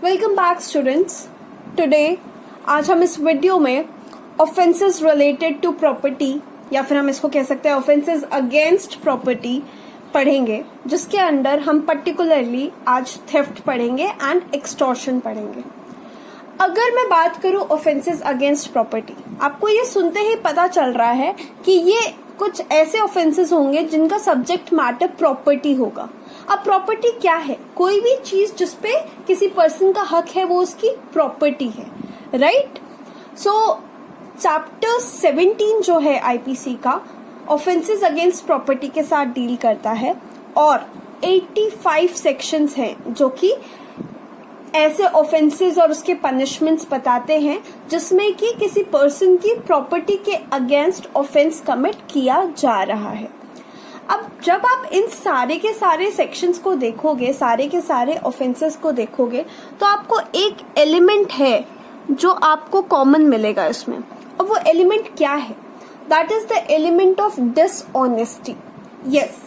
Welcome back students. Today आज हम इस वीडियो में ऑफेंसेस रिलेटेड टू प्रॉपर्टी या फिर हम इसको कह सकते हैं ऑफेंसेस अगेंस्ट प्रॉपर्टी पढ़ेंगे, जिसके अंडर हम पर्टिकुलरली आज थेफ्ट पढ़ेंगे एंड एक्सटॉर्शन पढ़ेंगे। अगर मैं बात करूं ऑफेंसेस अगेंस्ट प्रॉपर्टी, आपको ये सुनते ही पता चल रहा है कि ये कुछ ऐसे ऑफेंसेस होंगे जिनका सब्जेक्ट मैटर प्रॉपर्टी होगा। अब प्रॉपर्टी क्या है? कोई भी चीज जिसपे किसी पर्सन का हक है वो उसकी प्रॉपर्टी है, राइट? सो चैप्टर 17 जो है आईपीसी का ऑफेंसेस अगेंस्ट प्रॉपर्टी के साथ डील करता है और 85 सेक्शंस हैं जो कि ऐसे ऑफेंसेस और उसके पनिशमेंट्स बताते हैं जिसमें कि किसी पर्सन की प्रॉपर्टी के अगेंस्ट ऑफेंस कमिट किया जा रहा है। अब जब आप इन सारे के सारे सेक्शंस को देखोगे, सारे के सारे ऑफेंसेस को देखोगे, तो आपको एक एलिमेंट है जो आपको कॉमन मिलेगा इसमें। अब वो एलिमेंट क्या है? That is the element of dishonesty. Yes,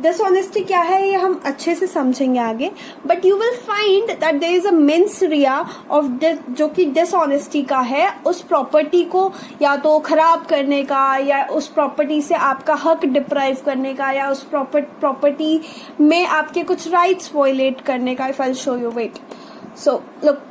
dishonesty क्या है ये हम अच्छे से समझेंगे आगे, but you will find that there is a mens rea of जो कि डिसऑनेस्टी का है, उस प्रॉपर्टी को या तो खराब करने का या उस प्रॉपर्टी से आपका हक डिप्राइव करने का या उस प्रॉपर्टी में आपके कुछ राइट्स वायलेट करने का। If I show you, wait, so look,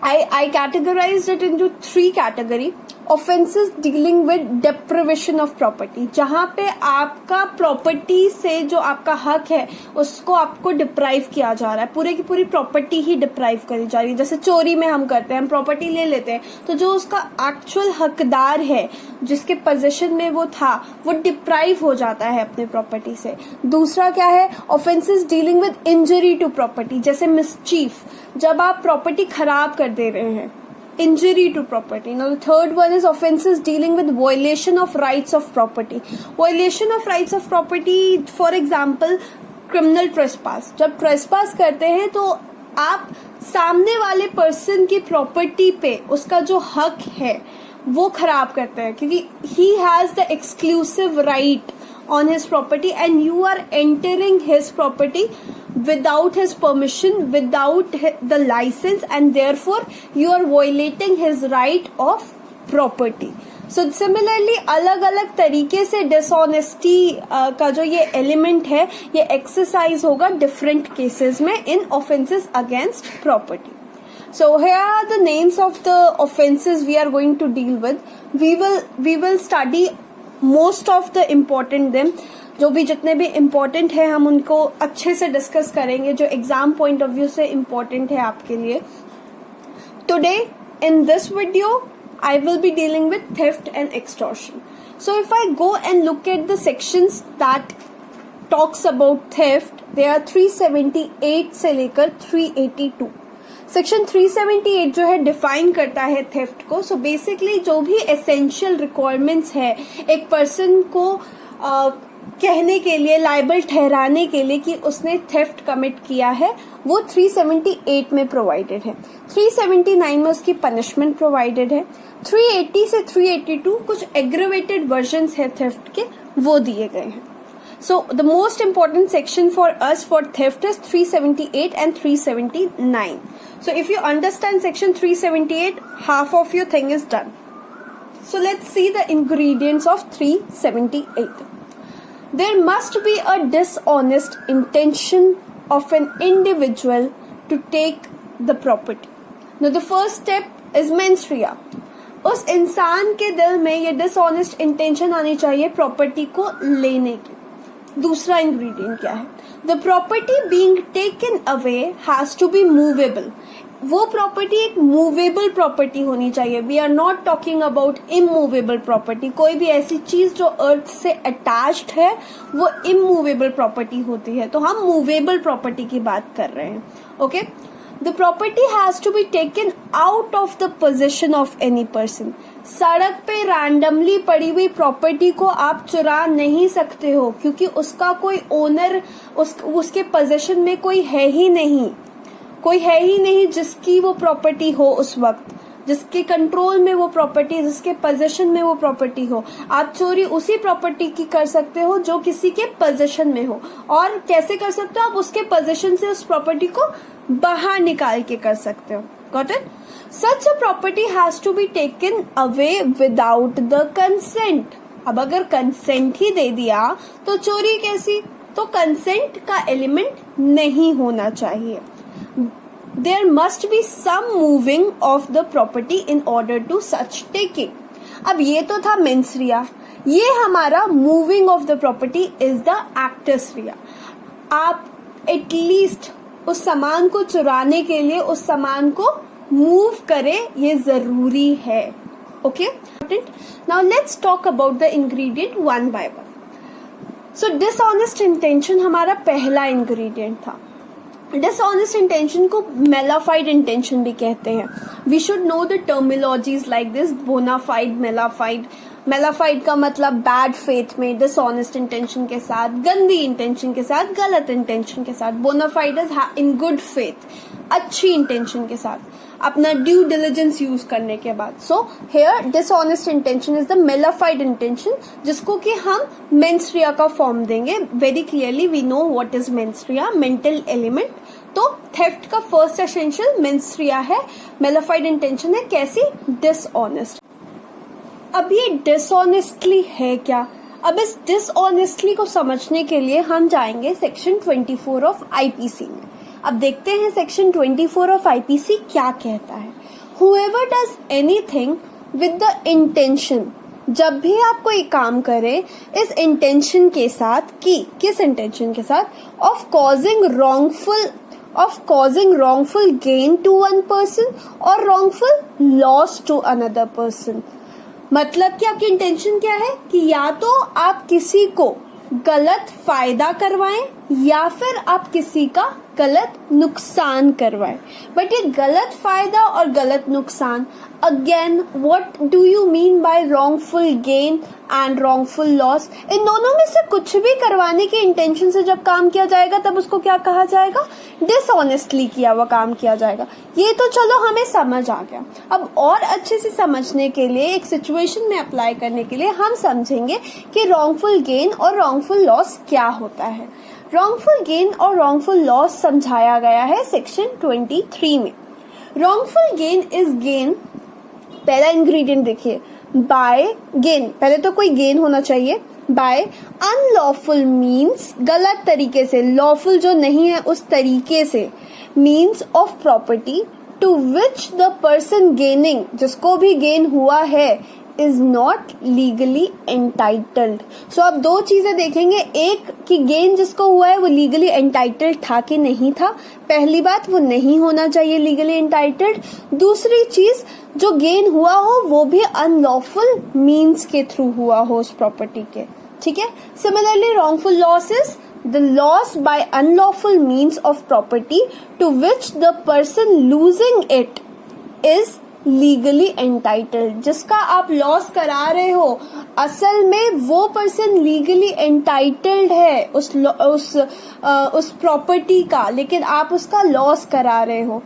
I categorized it into 3 category. Offenses dealing with deprivation of property, जहाँ पे आपका प्रॉपर्टी से जो आपका हक है उसको आपको डिप्राइव किया जा रहा है, पूरे की पूरी प्रॉपर्टी ही डिप्राइव करी जा रही है। जैसे चोरी में हम करते हैं, हम प्रॉपर्टी ले लेते हैं, तो जो उसका एक्चुअल हकदार है, जिसके पोजीशन में वो था, वो डिप्राइव हो जाता है अपने प्रॉपर्टी से। दूसरा क्या है? Offences dealing with injury to property, जैसे मिसचीफ, जब आप प्रॉपर्टी खराब कर दे रहे हैं, injury to property. Now the third one is offenses dealing with violation of rights of property. Violation of rights of property, for example, criminal trespass. जब trespass करते हैं तो आप सामने वाले पर्सन की प्रॉपर्टी पे उसका जो हक है वो खराब करते हैं, क्योंकि he has the exclusive right on his property and you are entering his property without his permission, without the license, and therefore you are violating his right of property. So similarly अलग अलग तरीके से dishonesty का जो ये element है ये exercise होगा डिफरेंट केसेस में इन offences against property. So here are the names of the offenses we are going to deal with. We will study most of the important them. जो भी जितने भी इम्पोर्टेंट है हम उनको अच्छे से डिस्कस करेंगे, जो एग्जाम पॉइंट ऑफ व्यू से इम्पोर्टेंट है आपके लिए. Today in this video I will be dealing with theft and extortion. So if I go and look at the sections that talks about theft, they are 378 से लेकर 382. Section 378 जो है define करता है थेफ्ट को. सो बेसिकली जो भी essential requirements है एक पर्सन को कहने के लिए, लाइबल ठहराने के लिए कि उसने थेफ्ट कमिट किया है, वो 378 में प्रोवाइडेड है. 379 में उसकी पनिशमेंट प्रोवाइडेड है. 380 से 382 कुछ एग्रीवेटेड वर्जन्स है थेफ्ट के, वो दिए गए हैं. So the most important section for us for theft is 378 and 379. So if you understand section 378, half of your thing is done. So let's see the ingredients of 378. There must be a dishonest intention of an individual to take the property. Now the first step is mens rea. उस इंसान के दिल में ये dishonest intention आनी चाहिए property को लेने की. दूसरा इंग्रेडिएंट क्या है? The property being taken away has to be movable. वो प्रॉपर्टी एक मूवेबल प्रॉपर्टी होनी चाहिए. We are not talking about immovable property. कोई भी ऐसी चीज जो अर्थ से अटैच्ड है वो इमूवेबल प्रॉपर्टी होती है, तो हम मूवेबल प्रॉपर्टी की बात कर रहे हैं. Okay, the property has to be taken out of the position of any person. सड़क पे रैंडमली पड़ी हुई प्रॉपर्टी को आप चुरा नहीं सकते हो, क्योंकि उसका कोई ओनर, उसके पोजीशन में कोई है ही नहीं जिसकी वो प्रॉपर्टी हो उस वक्त. जिसके कंट्रोल में वो प्रॉपर्टी, जिसके पोजीशन में वो प्रॉपर्टी हो। आप चोरी उसी प्रॉपर्टी की कर सकते हो जो किसी के पोजीशन में हो। और कैसे कर सकते हो? आप उसके पोजीशन से उस प्रॉपर्टी को बाहर निकाल के कर सकते हो। Got it? Such a property has to be taken away without the consent. अब अगर कंसेंट ही दे दिया तो चोरी कैसी? तो कंसेंट का एलिमेंट नहीं होना चाहिए। There must be some moving of the property in order to such taking. अब ये तो था मेंस रिया, ये हमारा moving of the property is the actus rea. आप एटलीस्ट उस सामान को चुराने के लिए उस सामान को मूव करें, ये जरूरी है। Okay, now let's talk about the ingredient one by one. So dishonest intention हमारा पहला इंग्रेडिएंट था। डिसऑनेस्ट इंटेंशन को मेलाफाइड इंटेंशन भी कहते हैं। We should know the terminologies like this, bonafide, malafide. Malafide का मतलब बैड फेथ में, डिसऑनेस्ट इंटेंशन के साथ, गंदी इंटेंशन के साथ, गलत इंटेंशन के साथ। Bonafide is in good faith, अच्छी इंटेंशन के साथ, अपना ड्यू डिलिजेंस यूज करने के बाद। So here dishonest intention is the malafide intention, जिसको कि हम मेंस रिया का फॉर्म देंगे। Very clearly we know what is mens rea, mental element. तो थेफ्ट का फर्स्ट एसेंशियल मेंस रिया है, मेलाफाइड इंटेंशन है। कैसी? डिसऑनेस्ट। अब ये डिसऑनेस्टली है क्या? अब इस डिसऑनेस्टली को समझने के लिए हम जाएंगे सेक्शन 24 ऑफ आईपीसी में। अब देखते हैं सेक्शन 24 ऑफ आईपीसी क्या कहता है। Whoever does anything with the intention, जब भी आप कोई काम करे इस इंटेंशन के साथ, कि किस इंटेंशन के साथ? Of causing wrongful gain to one person और wrongful loss to another person। मतलब कि आपकी इंटेंशन क्या है कि या तो आप किसी को गलत फायदा करवाएं या फिर आप किसी का गलत नुकसान करवाएं। बट ये गलत फायदा और गलत नुकसान, again what do you mean by wrongful gain and wrongful loss? इन दोनों में से कुछ भी करवाने के इंटेंशन से जब काम किया जाएगा तब उसको क्या कहा जाएगा? डिसऑनेस्टली किया हुआ काम किया जाएगा। ये तो चलो हमें समझ आ गया। अब और अच्छे से समझने के लिए, एक सिचुएशन में अप्लाई करने के लिए हम समझेंगे कि रॉन्गफुल गेन और रॉन्गफुल लॉस क्या होता है। रॉन्गफुल गेन और रॉन्गफुल लॉस समझाया गया है सेक्शन 23 में। रॉन्गफुल गेन इज गेन, पहला इंग्रेडिएंट देखिए, बाय गेन, पहले तो कोई गेन होना चाहिए। बाय अनलॉफुल मीन्स, गलत तरीके से, लॉफुल जो नहीं है उस तरीके से, means of property to which the person gaining, जिसको भी गेन हुआ है, इज नॉट लीगली एंटाइटल्ड। सो आप दो चीजें देखेंगे, एक कि गेन जिसको हुआ है वो लीगली एंटाइटल्ड था कि नहीं था। पहली बात, वो नहीं होना चाहिए लीगली एंटाइटल्ड। दूसरी चीज, जो गेन हुआ हो वो भी अनलॉफुल मीन्स के थ्रू हुआ हो उस प्रॉपर्टी के। ठीक है। Similarly wrongful loss is the loss by unlawful means of property to which the person losing it is legally entitled। जिसका आप लॉस करा रहे हो असल में वो पर्सन लीगली एंटाइटल्ड है उस प्रॉपर्टी का, लेकिन आप उसका लॉस करा रहे हो।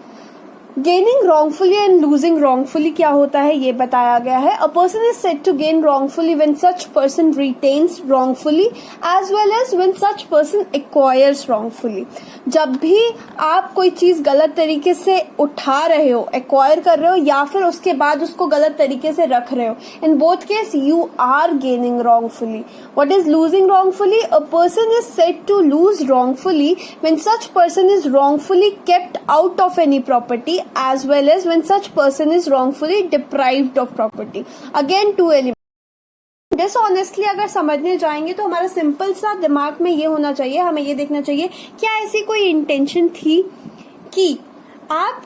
Gaining wrongfully and losing wrongfully क्या होता है ये बताया गया है। A person is said to gain wrongfully when such person retains wrongfully as well as when such person acquires wrongfully। जब भी आप कोई चीज गलत तरीके से उठा रहे हो, एक्वायर कर रहे हो, या फिर उसके बाद उसको गलत तरीके से रख रहे हो, in both case you are gaining wrongfully। What is losing wrongfully? A person is said to lose wrongfully when such person is wrongfully kept out of any property as well as when such person is wrongfully deprived of property। Again two elements। Dishonestly अगर समझने जाएंगे तो हमारा simple सा दिमाग में ये होना चाहिए, हमें ये देखना चाहिए क्या ऐसी कोई इंटेंशन थी कि आप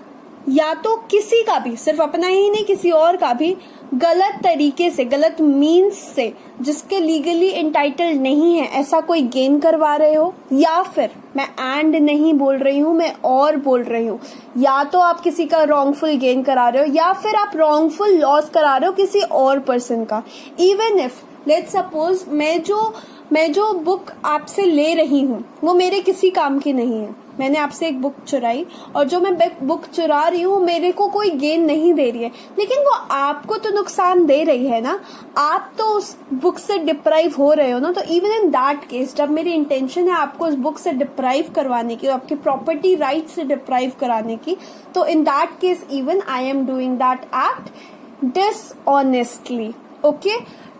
या तो किसी का भी, सिर्फ अपना ही नहीं किसी और का भी गलत तरीके से, गलत मीन्स से, जिसके लीगली एंटाइटल्ड नहीं है, ऐसा कोई गेन करवा रहे हो, या फिर मैं एंड नहीं बोल रही हूं, मैं और बोल रही हूं, या तो आप किसी का रॉन्गफुल गेन करा रहे हो या फिर आप रॉन्गफुल लॉस करा रहे हो किसी और पर्सन का। इवन इफ लेट्स सपोज मैं जो बुक आपसे ले रही हूं वो मेरे किसी काम की नहीं है, मैंने आपसे एक बुक चुराई और जो मैं बुक चुरा रही हूँ मेरे को कोई गेन नहीं दे रही है, लेकिन वो आपको तो नुकसान दे रही है ना, आप तो उस बुक से डिप्राइव हो रहे हो ना। तो इवन इन दैट केस जब मेरी इंटेंशन है आपको उस बुक से डिप्राइव करवाने की, आपकी प्रॉपर्टी राइट से डिप्राइव कराने की, तो in that case even I am doing that act dishonestly. Okay,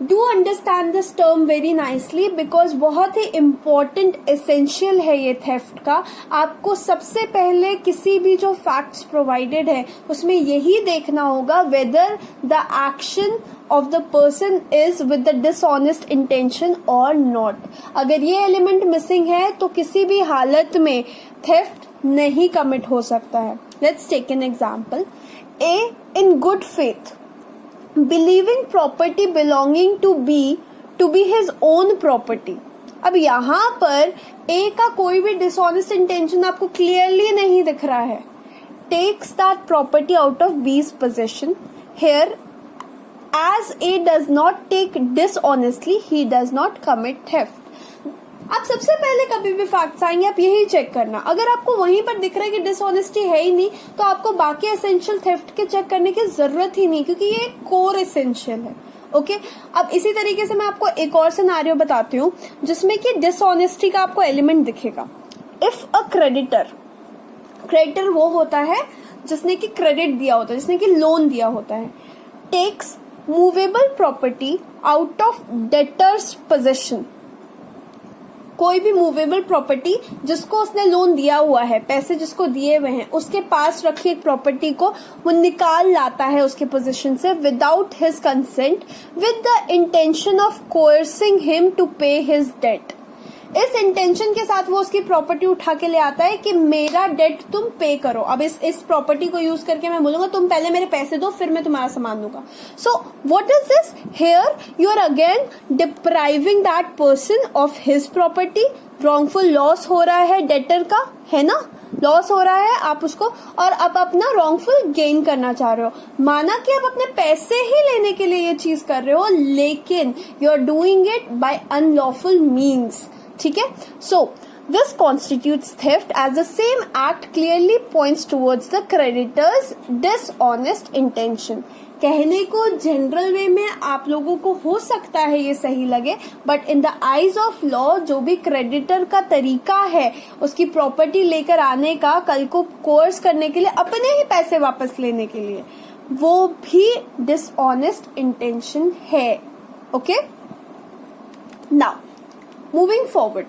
do understand this term very nicely because बहुत ही इम्पोर्टेंट एसेंशियल है ये थेफ्ट का। आपको सबसे पहले किसी भी जो फैक्ट्स प्रोवाइडेड है उसमें यही देखना होगा whether the action of the person is with the dishonest intention or not। अगर ये एलिमेंट मिसिंग है तो किसी भी हालत में थेफ्ट नहीं कमिट हो सकता है। Let's take an example। A in good faith believing property belonging to be his own property। अब यहाँ पर A का कोई भी dishonest intention आपको clearly नहीं दिख रहा है, takes that property out of B's possession। Here as A does not take dishonestly, he does not commit theft। आप सबसे पहले कभी भी फैक्ट्स आएंगे आप यही चेक करना, अगर आपको वहीं पर दिख रहा है कि डिसऑनेस्टी है ही नहीं तो आपको बाकी एसेंशियल थेफ्ट के चेक करने की जरूरत ही नहीं, क्योंकि ये कोर एसेंशियल है। ओके, अब इसी तरीके से मैं आपको एक और सिनेरियो बताती हूँ जिसमें कि डिसऑनेस्टी का आपको एलिमेंट दिखेगा। इफ अ क्रेडिटर वो होता है जिसने कि क्रेडिट दिया होता है, जिसने कि लोन दिया होता है, takes movable property out of debtor's possession. कोई भी मूवेबल प्रॉपर्टी जिसको उसने लोन दिया हुआ है, पैसे जिसको दिए हुए हैं, उसके पास रखी एक प्रॉपर्टी को वो निकाल लाता है उसके पोजीशन से without his consent with the intention of coercing him to pay his debt. इस इंटेंशन के साथ वो उसकी प्रॉपर्टी उठा के ले आता है कि मेरा डेट तुम पे करो। अब इस प्रॉपर्टी को यूज करके मैं बोलूंगा तुम पहले मेरे पैसे दो फिर मैं तुम्हारा सामान दूंगा। So what is this? Here you are again depriving that person of his property. Wrongful loss हो रहा है डेटर का, है ना, लॉस हो रहा है आप उसको, और आप अपना रॉन्गफुल गेन करना चाह रहे हो। माना कि आप अपने पैसे ही लेने के लिए ये चीज कर रहे हो, लेकिन you are doing it by unlawful means. ठीक है, so this constitutes theft as the same act clearly points towards the creditor's dishonest intention. कहने को जनरल वे में आप लोगों को हो सकता है ये सही लगे, but in the eyes of law जो भी क्रेडिटर का तरीका है उसकी प्रॉपर्टी लेकर आने का, कल को कोर्स करने के लिए, अपने ही पैसे वापस लेने के लिए, वो भी डिसऑनेस्ट इंटेंशन है। ओके, नाउ मूविंग फॉरवर्ड,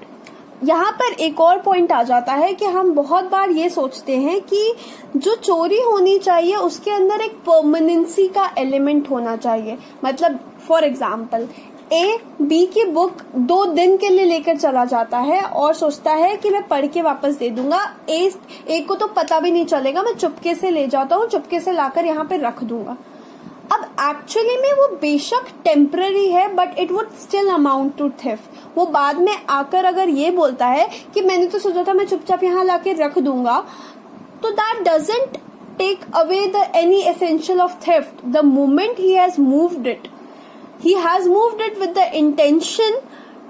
यहाँ पर एक और पॉइंट आ जाता है कि हम बहुत बार ये सोचते हैं कि जो चोरी होनी चाहिए उसके अंदर एक परमानेंसी का एलिमेंट होना चाहिए। मतलब फॉर एग्जाम्पल ए बी की बुक 2 दिन के लिए लेकर चला जाता है और सोचता है कि मैं पढ़ के वापस दे दूंगा, ए को तो पता भी नहीं चलेगा, मैं चुपके से ले जाता हूँ, चुपके से लाकर यहाँ पे रख दूंगा। अब एक्चुअली में वो बेशक टेम्पररी है but it would still amount to theft. वो बाद में आकर अगर ये बोलता है कि मैंने तो सोचा था मैं चुपचाप यहाँ लाके रख दूंगा, तो that doesn't take away the any essential of theft. The moment he has moved it with the intention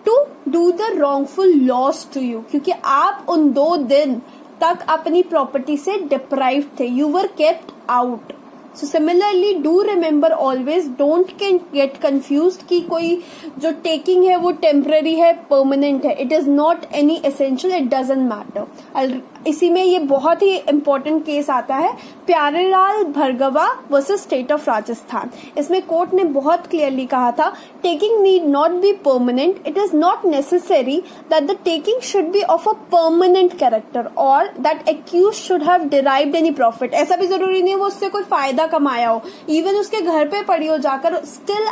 to do the wrongful loss to you, क्योंकि आप उन 2 दिन तक अपनी प्रॉपर्टी से डिप्राइव थे, you were kept out. So similarly do remember always, don't get confused कि कोई जो taking है वो temporary है, permanent है, it is not any essential, it doesn't matter। इसी में ये बहुत ही important केस आता है Pyarelal Bhargava versus state of Rajasthan. इसमें कोर्ट ने बहुत क्लियरली कहा था taking need not be permanent, it is not necessary that the taking should be of a permanent character or that accused should have derived any profit। ऐसा भी जरूरी नहीं है वो उससे कोई फायदा कमाया हो, इवन उसके घर पे पड़ी हो जाकर, स्टिल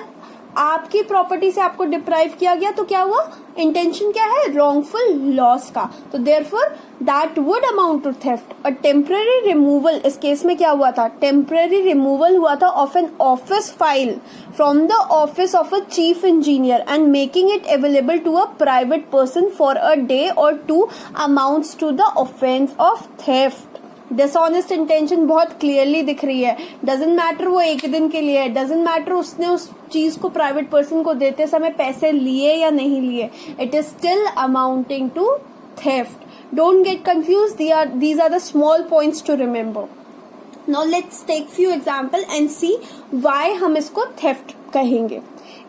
आपकी प्रॉपर्टी से आपको डिप्राइव किया गया, तो क्या हुआ, इंटेंशन क्या है, रॉन्गफुल लॉस का, तो therefore that would amount to theft. और टेम्पररी रिमूवल, इस केस में क्या हुआ था, टेम्पररी रिमूवल हुआ था of an office file from the office of a chief engineer and making it available to a private person for a day और 2 amounts to the offence of theft. Dishonest intention बहुत clearly दिख रही है, doesn't matter वो 1 दिन के लिए है, डजंट मैटर उसने उस चीज को प्राइवेट पर्सन को देते समय पैसे लिए या नहीं लिए, it is still amounting to theft. Don't get confused. These are the small points to remember. Now let's take few example and see why हम इसको theft कहेंगे.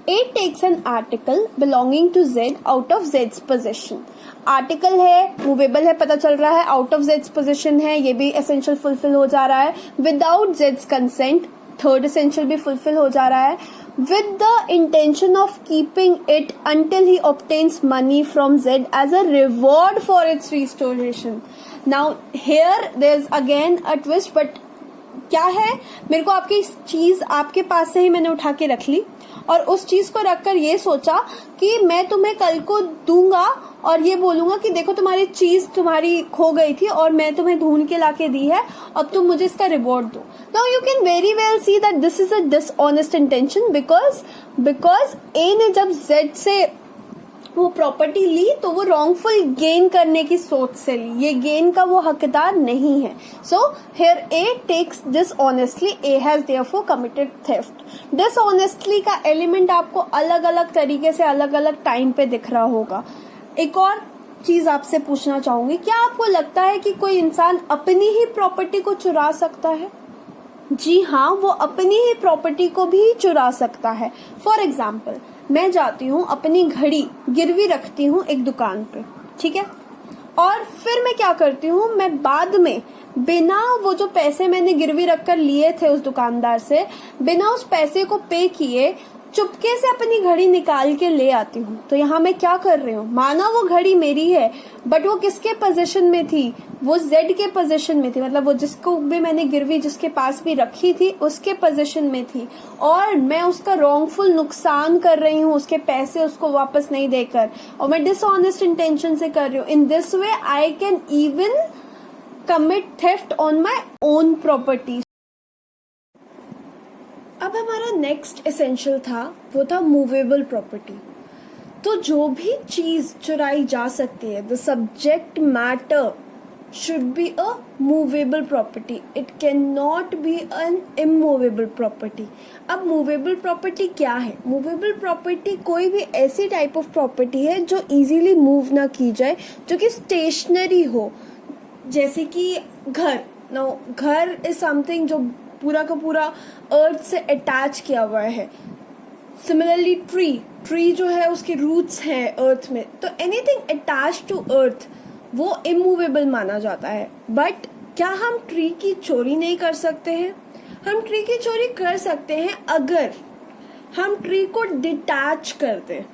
A takes an article belonging to Z out of Z's possession. Article है, movable है, पता चल रहा है, out of Jades position है, ये भी एसेंशियल फुलफिल हो जा रहा है. Without Jades consent, third essential भी फुलफिल हो जा रहा है. with the intention of keeping it until he obtains money from Z as a reward for its restoration. Now here there's again a twist, but क्या है, मेरे को आपकी चीज आपके पास से ही मैंने उठा के रख ली और उस चीज को रखकर ये सोचा कि मैं तुम्हें कल को दूंगा और ये बोलूंगा कि देखो तुम्हारी चीज तुम्हारी खो गई थी और मैं तुम्हें ढूंढ के लाके दी है, अब तुम मुझे इसका रिवॉर्ड दो. Now you can very well see that this is a dishonest intention because A ने जब जेड से वो प्रॉपर्टी ली तो वो रॉन्गफुल गेन करने की सोच से ली, ये गेन का वो हकदार नहीं है. So here A takes dishonestly, A has therefore committed theft. Dishonestly का एलिमेंट आपको अलग अलग तरीके से अलग अलग टाइम पे दिख रहा होगा. एक और चीज आपसे पूछना चाहूंगी, क्या आपको लगता है कि कोई इंसान अपनी ही प्रॉपर्टी को चुरा सकता है? जी हाँ, वो अपनी ही प्रॉपर्टी को भी चुरा सकता है. फॉर एग्जाम्पल, मैं जाती हूँ अपनी घड़ी गिरवी रखती हूँ एक दुकान पे, ठीक है, और फिर मैं क्या करती हूँ, मैं बाद में बिना वो जो पैसे मैंने गिरवी रखकर लिए थे उस दुकानदार से, बिना उस पैसे को पे किए चुपके से अपनी घड़ी निकाल के ले आती हूँ. तो यहाँ मैं क्या कर रही हूँ, माना वो घड़ी मेरी है बट वो किसके पोजीशन में थी, वो जेड के पोजीशन में थी, मतलब वो जिसको भी मैंने गिरवी जिसके पास भी रखी थी उसके पोजीशन में थी और मैं उसका रॉन्गफुल नुकसान कर रही हूँ, उसके पैसे उसको वापस नहीं देकर, और मैं डिसऑनेस्ट इंटेंशन से कर रही हूँ. In this way I can even commit theft on my own property. अब हमारा नेक्स्ट एसेंशियल था, वो था मूवेबल प्रॉपर्टी. तो जो भी चीज चुराई जा सकती है, the subject matter should be a movable property, it can not be N immovable property. अब मूवेबल प्रॉपर्टी क्या है? मूवेबल प्रॉपर्टी कोई भी ऐसी टाइप ऑफ प्रॉपर्टी है जो इजीली मूव ना की जाए, जो कि स्टेशनरी हो, जैसे कि घर. नो, घर इज समथिंग जो पूरा का पूरा अर्थ से अटैच किया हुआ है. सिमिलरली ट्री जो है उसके रूट्स हैं अर्थ में, तो एनीथिंग अटैच टू अर्थ वो इमूवेबल माना जाता है. बट क्या हम ट्री की चोरी नहीं कर सकते हैं? हम ट्री की चोरी कर सकते हैं अगर हम ट्री को डिटैच कर दें.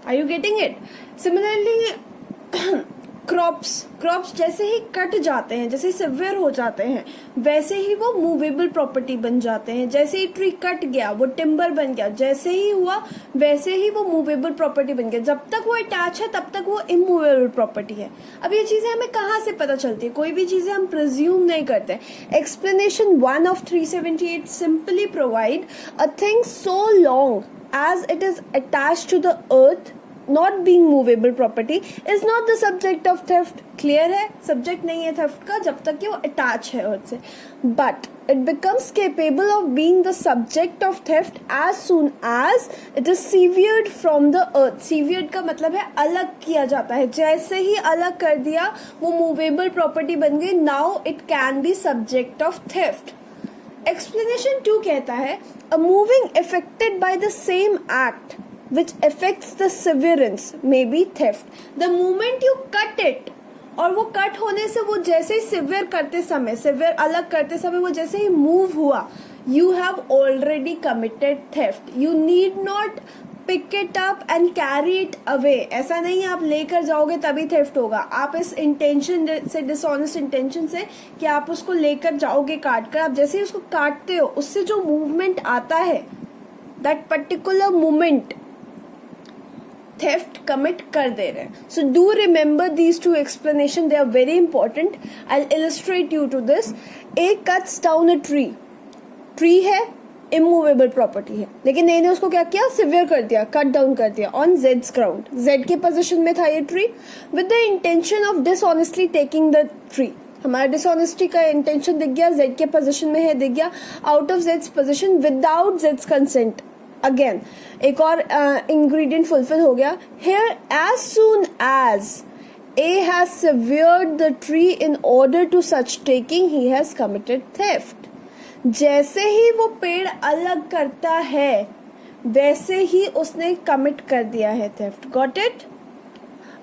Are you getting it? Similarly crops जैसे ही कट जाते हैं, जैसे ही सिवियर हो जाते हैं, वैसे ही वो मूवेबल प्रॉपर्टी बन जाते हैं. जैसे ही ट्री कट गया वो टिम्बर बन गया, जैसे ही हुआ वैसे ही वो मूवेबल प्रॉपर्टी बन गया. जब तक वो अटैच है तब तक वो इमूवेबल प्रॉपर्टी है. अब ये चीजें हमें कहाँ से पता चलती है? कोई भी चीजें हम प्रिज्यूम नहीं करते. Explanation 1 of 378 simply provide a thing so long as it is attached to the earth, not being movable property, is not the subject of theft. Clear है? सब्जेक्ट नहीं है थेफ्ट का जब तक कि वो अटैच है अर्थ से. But it becomes capable of being the subject of theft as soon as it is severed from the earth. severed का मतलब है अलग किया जाता है. जैसे ही अलग कर दिया वो मूवेबल प्रॉपर्टी बन गई. Now it can be subject of theft. Explanation 2 कहता है, a moving affected by the same act which affects the severance may be theft. The moment you cut it, और वो कट होने से वो जैसे ही सिवियर अलग करते समय वो जैसे ही मूव हुआ, you have already committed theft. You need not pick it up and carry it away. ऐसा नहीं आप लेकर जाओगे तभी थेफ्ट होगा. आप इस इंटेंशन से, डिसऑनेस्ट इंटेंशन से कि आप उसको लेकर जाओगे काट कर, आप जैसे ही उसको काटते हो उससे जो मूवमेंट आता है, that particular movement theft commit कर दे रहे हैं. So do remember these 2 explanation, they are very important. I illustrate you to this. A cuts down a tree है, इमूवेबल प्रॉपर्टी है, लेकिन ए ने उसको क्या किया, सिवियर कर दिया, कट डाउन कर दिया ऑन जेड्स ग्राउंड. जेड के पोजीशन में था ये tree, with the intention of dishonestly taking the tree. हमारा डिसऑनेस्टी का इंटेंशन दिख गया, जेड के पोजीशन में है दिख गया, out of Jades position without Jades consent. Again एक और इंग्रेडिएंट फुलफिल हो गया. Here as soon as A has severed the tree in order to such taking, he has committed theft. जैसे ही वो पेड़ अलग करता है वैसे ही उसने कमिट कर दिया है theft. Got it?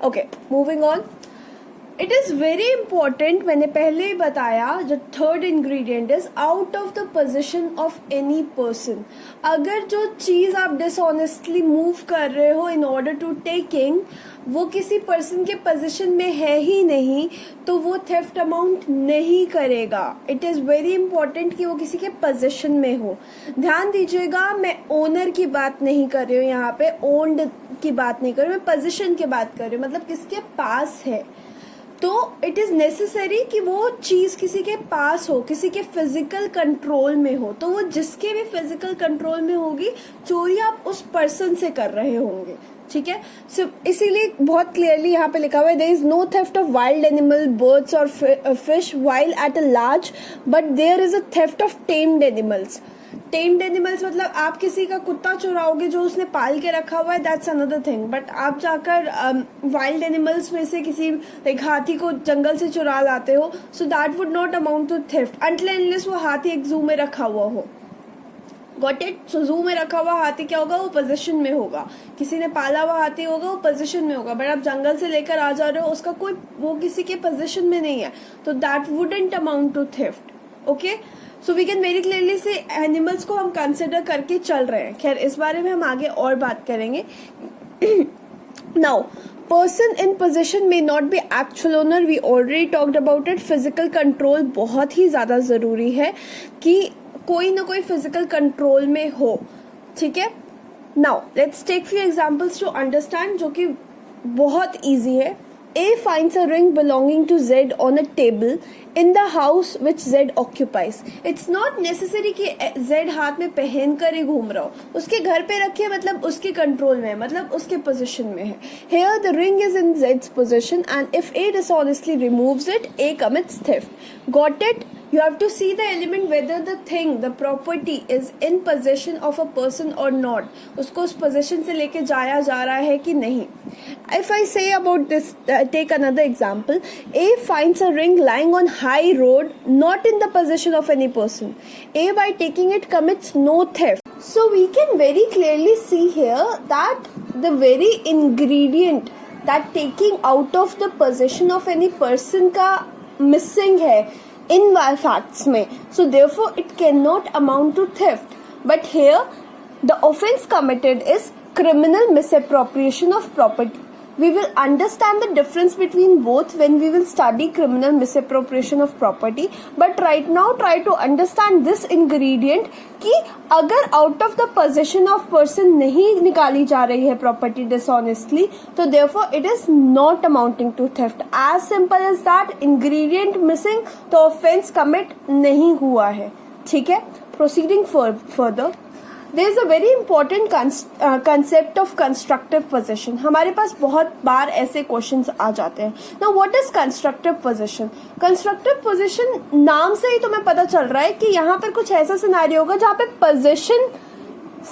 Okay, moving on. It is very important, मैंने पहले ही बताया, जो third ingredient is out of the position of any person. अगर जो चीज़ आप डिसऑनेस्टली मूव कर रहे हो इन ऑर्डर टू टेकिंग वो किसी पर्सन के पोजीशन में है ही नहीं तो वो थेफ्ट अमाउंट नहीं करेगा. इट इज़ वेरी इंपॉर्टेंट कि वो किसी के पोजीशन में हो. ध्यान दीजिएगा, मैं ओनर की बात नहीं कर रही हूँ यहाँ पे, ओन्ड की बात नहीं कर रही हूँ, मैं पोजीशन की बात कर रही हूँ, मतलब किसके पास है. तो इट इज़ नेसेसरी कि वो चीज़ किसी के पास हो, किसी के फिजिकल कंट्रोल में हो. तो वो जिसके भी फिजिकल कंट्रोल में होगी, चोरी आप उस पर्सन से कर रहे होंगे. ठीक है, सो इसीलिए बहुत क्लियरली यहाँ पे लिखा हुआ है, there is no theft of wild animal, birds और fish while at a large, but there is a theft of tamed animals. Tamed animals मतलब आप किसी का कुत्ता चुराओगे जो उसने पाल के रखा हुआ है, दैट्स अनदर थिंग. बट आप जाकर वाइल्ड एनिमल्स में से किसी लाइक हाथी को जंगल से चुरा लाते हो, so that would not amount to theft until unless वो हाथी एक जू में रखा हुआ हो. Got it? सो जू में रखा हुआ हाथी क्या होगा, वो पोजीशन में होगा. किसी ने पाला हुआ हाथी होगा, वो पोजीशन में होगा. बट आप जंगल से लेकर आ जा रहे हो, उसका कोई वो किसी के पोजीशन में नहीं है, तो that wouldn't amount to theft. Okay, so we can very clearly से एनिमल्स को हम कंसिडर करके चल रहे हैं. खैर, इस बारे में हम आगे और बात करेंगे. नाउ, पर्सन इन पोजीशन में not be actual owner, we already talked about it. Physical control बहुत ही ज्यादा जरूरी है कि कोई ना कोई फिजिकल कंट्रोल में हो. ठीक है, now let's take few examples to understand, जो कि बहुत इजी है. A finds a ring belonging to Z on a table in the house which Z occupies. It's not necessary कि Z हाथ में पहन कर ही घूम रहा हो, उसके घर पे रखे मतलब उसके कंट्रोल में है, मतलब उसके पोजीशन में है. Here the ring is in Z's possession and if A dishonestly removes it, A commits theft. Got it? You have to see the element whether the thing, the property is in possession of a person or not. उसको उस possession से लेके जाया जा रहा है कि नहीं. If I say about this, take another example. A finds a ring lying on high road, not in the possession of any person. A by taking it commits no theft. So we can very clearly see here that the very ingredient that taking out of the possession of any person का missing है in facts में. So therefore it cannot amount to theft. But here the offense committed is criminal misappropriation of property. We will understand the difference between both when we will study criminal misappropriation of property. But right now try to understand this ingredient कि अगर out of the possession of person नहीं निकाली जा रही है property dishonestly, तो therefore it is not amounting to theft. As simple as that. Ingredient missing तो offense commit नहीं हुआ है. ठीक है, proceeding further. There is a very important concept of constructive possession. हमारे पास बहुत बार ऐसे क्वेश्चंस आ जाते हैं. Now what is constructive possession? Constructive possession नाम से ही तुम्हें पता चल रहा है कि यहाँ पर कुछ ऐसा सिनेरियो होगा जहाँ पे possession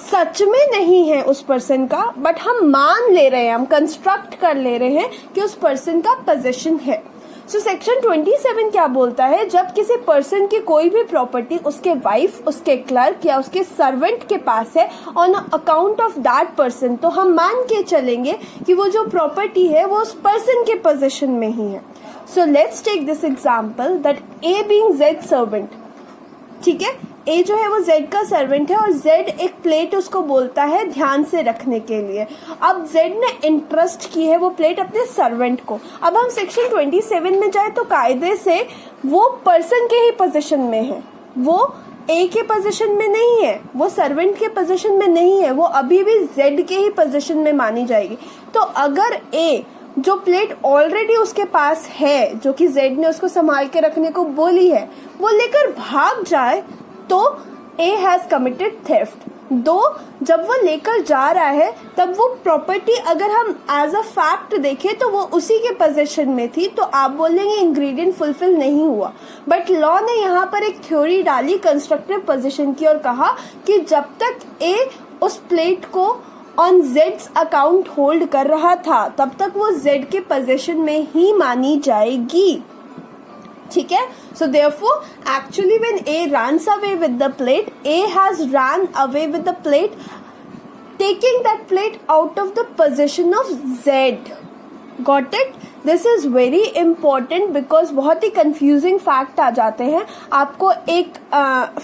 सच में नहीं है उस पर्सन का, बट हम मान ले रहे हैं, हम कंस्ट्रक्ट कर ले रहे हैं कि उस पर्सन का पोजीशन है. सो सेक्शन 27 क्या बोलता है, जब किसी पर्सन की कोई भी प्रॉपर्टी उसके वाइफ, उसके क्लर्क या उसके सर्वेंट के पास है on account of that person, तो हम मान के चलेंगे कि वो जो प्रॉपर्टी है वो उस पर्सन के पोजीशन में ही है. So let's take this example that A being Z servant. ठीक है, ए जो है वो जेड का सर्वेंट है और जेड एक प्लेट उसको बोलता है ध्यान से रखने के लिए. अब जेड ने इंटरेस्ट की है वो प्लेट अपने सर्वेंट को. अब हम सेक्शन 27 में जाए तो कायदे से वो पर्सन के ही पोजीशन में है, वो ए के पोजीशन में नहीं है, वो सर्वेंट के पोजीशन में नहीं है, वो अभी भी जेड के ही पोजीशन में मानी जाएगी. तो अगर ए जो प्लेट ऑलरेडी उसके पास है, जो कि जेड ने उसको संभाल के रखने को बोली है, वो लेकर भाग जाए तो ए हैज कमिटेड थेफ्ट. दो जब वो लेकर जा रहा है तब वो प्रॉपर्टी अगर हम एज अ फैक्ट देखें तो वो उसी के पोजीशन में थी, तो आप बोलेंगे इंग्रेडिएंट फुलफिल नहीं हुआ. बट लॉ ने यहाँ पर एक थ्योरी डाली कंस्ट्रक्टिव पोजीशन की और कहा कि जब तक ए उस प्लेट को ऑन जेड्स अकाउंट होल्ड कर रहा था, तब तक वो जेड के पोजीशन में ही मानी जाएगी. ठीक है. So therefore actually when A runs away with the plate, A has run away with the plate, taking that plate out of the possession of Z. Got it? This is very important because बहुत ही confusing fact आ जाते हैं. आपको एक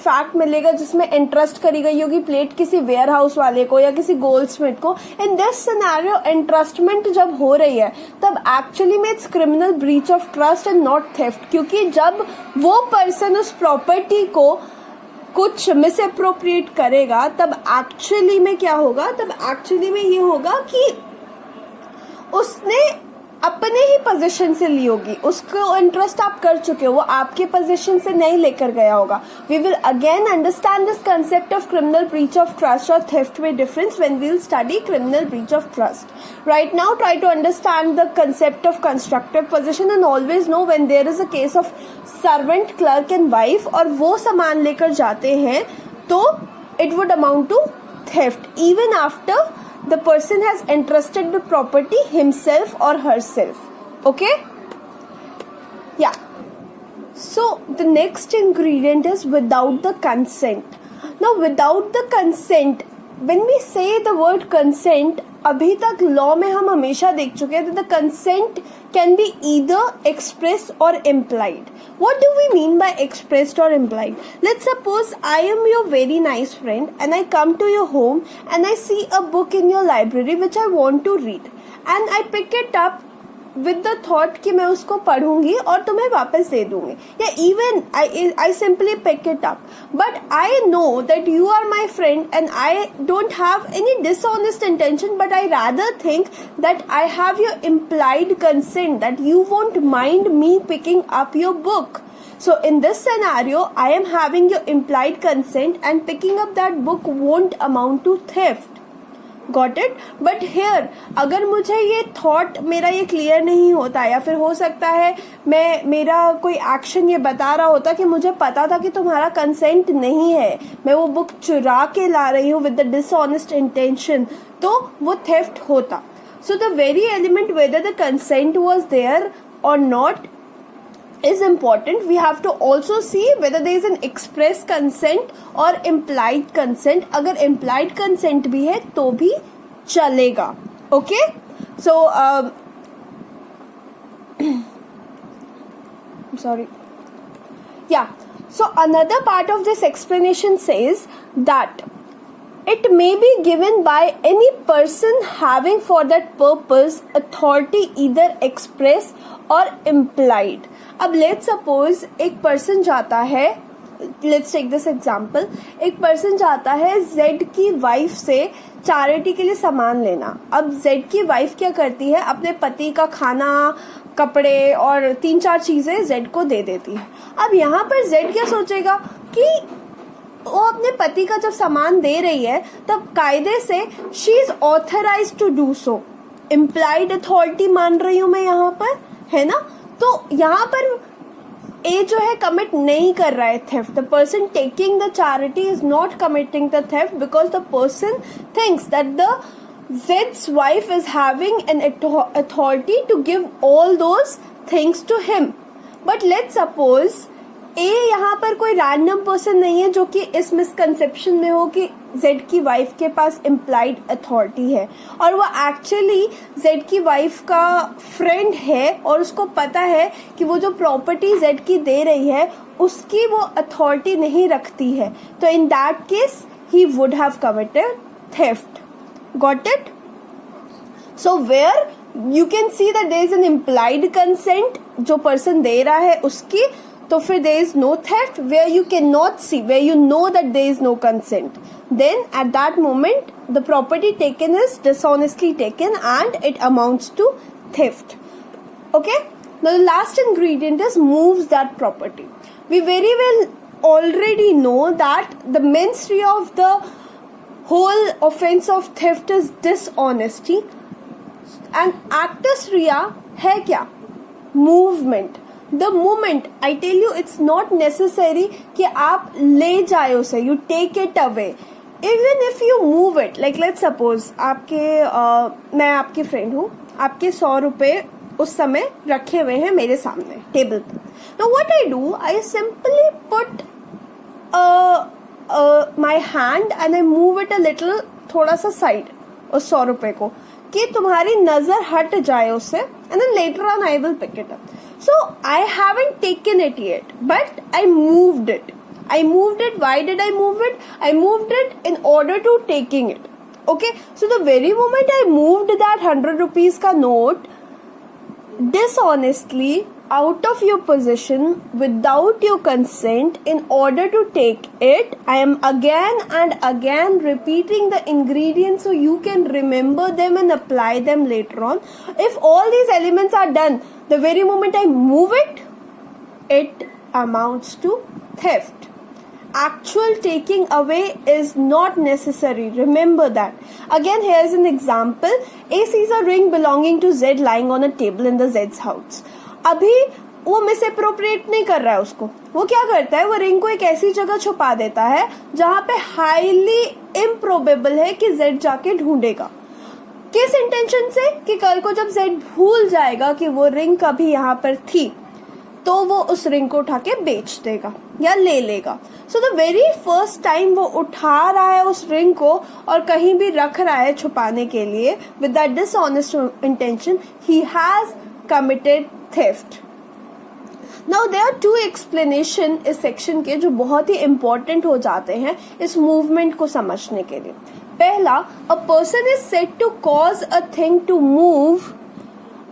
fact मिलेगा जिसमें interest करी गई होगी प्लेट किसी वेयर हाउस वाले को या किसी गोल्ड स्मिथ को. इन दिस सिनेरियो इंटरेस्टमेंट जब हो रही है तब एक्चुअली में it's criminal breach of trust and not theft, क्योंकि जब वो पर्सन उस प्रॉपर्टी को कुछ मिस अप्रोप्रिएट करेगा तब एक्चुअली में क्या होगा, तब एक्चुअली में ये होगा कि उसने अपने ही पोजीशन से ली होगी, उसको इंटरेस्ट आप कर चुके हो, वो आपके पोजीशन से नहीं लेकर गया होगा. We will again understand this concept of criminal breach of trust और थेफ्ट में difference when we will study criminal breach of trust. Right now try to understand the concept of constructive position and always know when there is a case of servant, clerk and wife और वो सामान लेकर जाते हैं तो it would amount to theft even after the person has entrusted the property himself or herself. Okay? Yeah. So the next ingredient is without the consent. Now without the consent, when we say the word consent, अभी तक law में हम हमेशा देख चुके हैं the consent can be either express और implied. What do we mean by expressed or implied? Let's suppose I am your very nice friend and I come to your home and I see a book in your library which I want to read and I pick it up with the thought कि मैं उसको पढ़ूंगी और तुम्हें वापस दे दूंगी, या even I simply pick it up, but I know that you are my friend and I don't have any dishonest intention, but I rather think that I have your implied consent that you won't mind me picking up your book. So in this scenario I am having your implied consent and picking up that book won't amount to theft. Got it? But here अगर मुझे ये thought मेरा ये clear नहीं होता या फिर हो सकता है मेरा कोई एक्शन ये बता रहा होता कि मुझे पता था कि तुम्हारा कंसेंट नहीं है, मैं वो बुक चुरा के ला रही हूँ विद द डिसऑनेस्ट इंटेंशन, तो वो थेफ्ट होता. So the very element whether the consent was there or not is important. We have to also see whether there is an express consent or implied consent. अगर implied consent भी है तो भी चलेगा. Okay? So I'm sorry. Yeah. So another part of this explanation says that it may be given by any person having for that purpose authority either express or implied. अब let's suppose एक person जाता है, let's take this example, एक person जाता है Z की wife से charity के लिए सामान लेना. अब जेड की वाइफ क्या करती है, अपने पति का खाना, कपड़े और 3-4 चीजें जेड को दे देती है. अब यहाँ पर जेड क्या सोचेगा कि वो अपने पति का जब सामान दे रही है तब कायदे से she is authorised to do so. Implied authority मान रही हूं मैं यहाँ पर, है ना. तो यहाँ पर ए जो है कमिट नहीं कर रहा है theft. The person taking the charity is not committing the theft because the person thinks that the Zed's wife is having an authority to give all those things to him. But let's suppose ए यहाँ पर कोई random person नहीं है जो कि इस misconception में हो कि जेड की वाइफ के पास इम्प्लाइड अथॉरिटी है और वो एक्चुअली जेड की वाइफ का फ्रेंड है और उसको पता है कि वो जो प्रॉपर्टी जेड की दे रही है उसकी वो अथॉरिटी नहीं रखती है. तो in that case he would have committed theft. Got it? So where you can see that there is an implied consent जो पर्सन दे रहा है उसकी, तो फिर there is no theft. Where you cannot see, where you know that there is no consent, then at that moment the property taken is dishonestly taken and it amounts to theft. Okay? Now the last ingredient is moves that property. We very well already know that the mens rea of the whole offense of theft is dishonesty and actus rea है क्या? Movement. The moment I tell you it's not necessary कि आप ले जाए उसे, you take it away. Even if you move it, like let's suppose मैं आपकी friend हूँ, आपके 100 रुपए उस समय रखे हुए हैं मेरे सामने टेबल पर. Now what I do, I simply put my hand and I move it a little, थोड़ा सा साइड उस 100 रुपए को, कि तुम्हारी नजर हट जाए उससे, and then later on I will pick it up. So I haven't taken it yet, but I moved it. I moved it. Why did I move it? I moved it in order to taking it. Okay. So the very moment I moved that 100 rupees ka note dishonestly out of your possession without your consent in order to take it, I am again and again repeating the ingredients so you can remember them and apply them later on. If all these elements are done the very moment I move it, it amounts to theft. Actual taking away is not necessary. Remember that. Again, here's an example. A sees a ring belonging to Z lying on a table in the Z's house. अभी वो मिसअप्रोप्रिएट नहीं कर रहा है उसको. वो क्या करता है, वो रिंग को एक ऐसी जगह छुपा देता है जहां पे हाईली इम्प्रोबेबल है कि Z जाके ढूंढेगा. किस इंटेंशन से, कि कल को जब Z भूल जाएगा कि वो रिंग कभी यहाँ पर थी, तो वो उस रिंग को उठा के बेच देगा या ले लेगा. सो द वेरी फर्स्ट टाइम वो उठा रहा है उस रिंग को और कहीं भी रख रहा है छुपाने के लिए with that dishonest intention, he has committed theft. Now there are 2 explanation इस सेक्शन के जो बहुत ही इंपॉर्टेंट हो जाते हैं इस मूवमेंट को समझने के लिए. पहला, a person is said to cause a thing to move.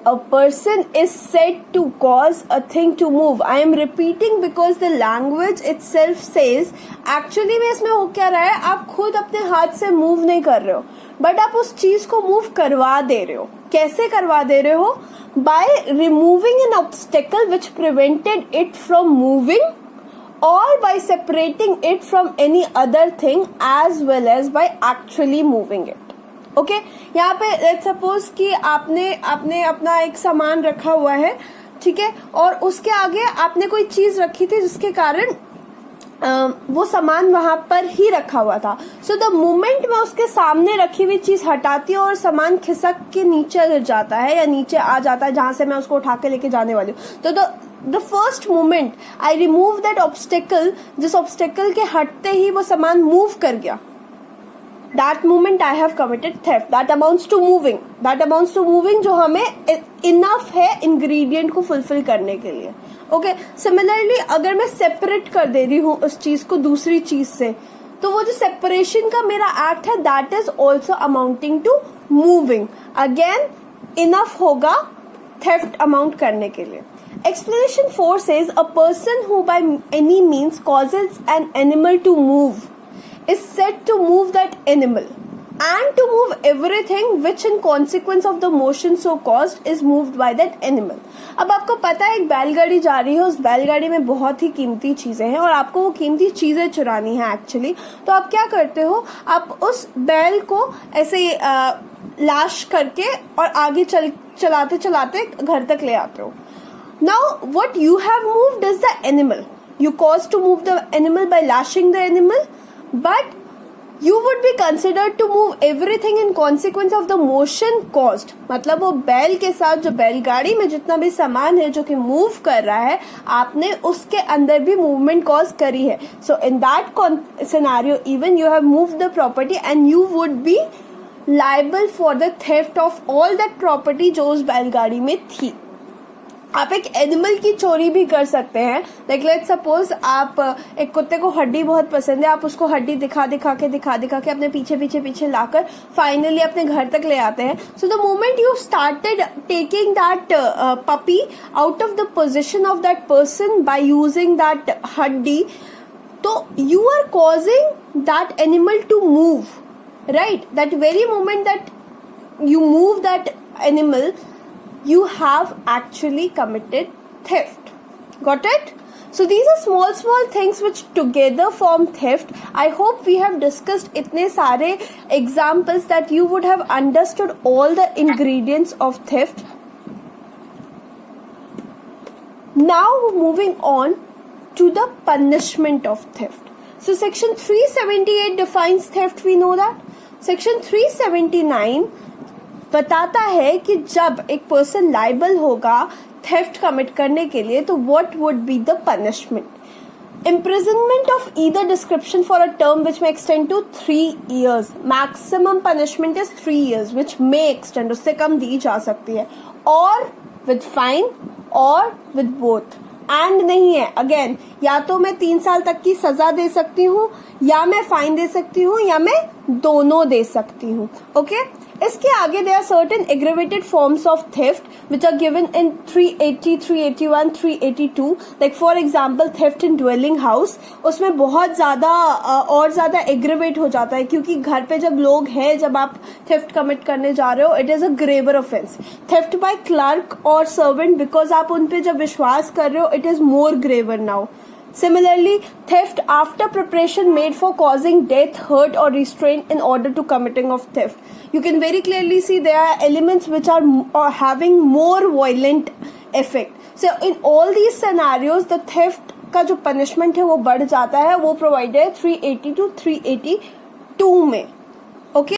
A person is said to cause a thing to move. I am repeating because the language itself says, actually में इसमें हो क्या रहा है, आप खुद अपने हाथ से मूव नहीं कर रहे हो, बट आप उस चीज को मूव करवा दे रहे हो. कैसे करवा दे रहे हो? By removing an obstacle which prevented it from moving, or by separating it from any other thing, as well as by actually moving it. Okay यहाँ पे लेट्स सपोज कि आपने अपना एक सामान रखा हुआ है, ठीक है, और उसके आगे आपने कोई चीज रखी थी जिसके कारण वो सामान वहां पर ही रखा हुआ था. सो द मोमेंट मैं उसके सामने रखी हुई चीज हटाती हूँ और सामान खिसक के नीचे गिर जाता है या नीचे आ जाता है जहां से मैं उसको उठा के लेके जाने वाली हूँ, तो the first moment I remove that obstacle, जिस ऑब्स्टेकल के हटते ही वो सामान मूव कर गया, that moment I have committed theft. That amounts to moving. That amounts to moving जो हमें enough है ingredient को fulfill करने के लिए. Okay. Similarly, अगर मैं separate कर दे रही हूँ उस चीज को दूसरी चीज से, तो वो जो separation का मेरा act है, that is also amounting to moving. Again, enough होगा theft amount करने के लिए. Explanation 4 says a person who by any means causes an animal to move is said to move that animal, and to move everything which in consequence of the motion so caused is moved by that animal. अब आपको पता है एक बैलगाड़ी जा रही है, उस बैलगाड़ी में बहुत ही कीमती चीजें हैं और आपको वो कीमती चीजें चुरानी है एक्चुअली. तो आप क्या करते हो, आप उस बैल को ऐसे लाश करके और आगे चलाते चलाते घर तक ले आते हो. Now what you have moved is the animal. You cause to move the animal by lashing the animal, but you would be considered to move everything in consequence of the motion caused. मतलब वो बैल के साथ जो बैलगाड़ी में जितना भी सामान है जो कि मूव कर रहा है, आपने उसके अंदर भी मूवमेंट कॉज करी है. So in that scenario even you have moved the property and you would be liable for the theft of all that property जो उस बैलगाड़ी में थी. आप एक एनिमल की चोरी भी कर सकते हैं. लाइक लेट्स सपोज आप एक कुत्ते को हड्डी बहुत पसंद है, आप उसको हड्डी दिखा दिखा के अपने पीछे लाकर फाइनली अपने घर तक ले आते हैं. So the moment you started taking that puppy out of the position of that person by using that हड्डी, तो you are causing that animal to move, right. That very moment that you move that animal, you have actually committed theft. Got it? So these are small things which together form theft. I hope we have discussed itne sare examples that you would have understood all the ingredients of theft. Now moving on to the punishment of theft. So section 378 defines theft, we know that. Section 379 बताता है कि जब एक person liable होगा theft commit करने के लिए तो what would be the punishment. Imprisonment of either description for a term which may extend to 3 years. Maximum punishment is 3 years, which may extend, उससे कम दी जा सकती है. और with fine और with both. एंड नहीं है अगेन, या तो मैं 3 साल तक की सजा दे सकती हूँ, या मैं फाइन दे सकती हूँ, या मैं दोनों दे सकती हूँ. ओके इसके आगे there are certain aggravated forms of theft which are given in 380, 381, 382. Like for example theft in dwelling house, उसमें बहुत ज्यादा और ज्यादा एग्रेवेट हो जाता है, क्योंकि घर पे जब लोग हैं, जब आप थेफ्ट कमिट करने जा रहे हो, it is a graver offence. Theft by clerk or servant, because आप उन पे जब विश्वास कर रहे हो, it is more graver now. Similarly, theft after preparation made for causing death, hurt or restraint in order to committing of theft. You can very clearly see there are elements which are having more violent effect. So in all these scenarios, the theft का जो punishment है वो बढ़ जाता है. वो provided है 380 to 382 में. Okay.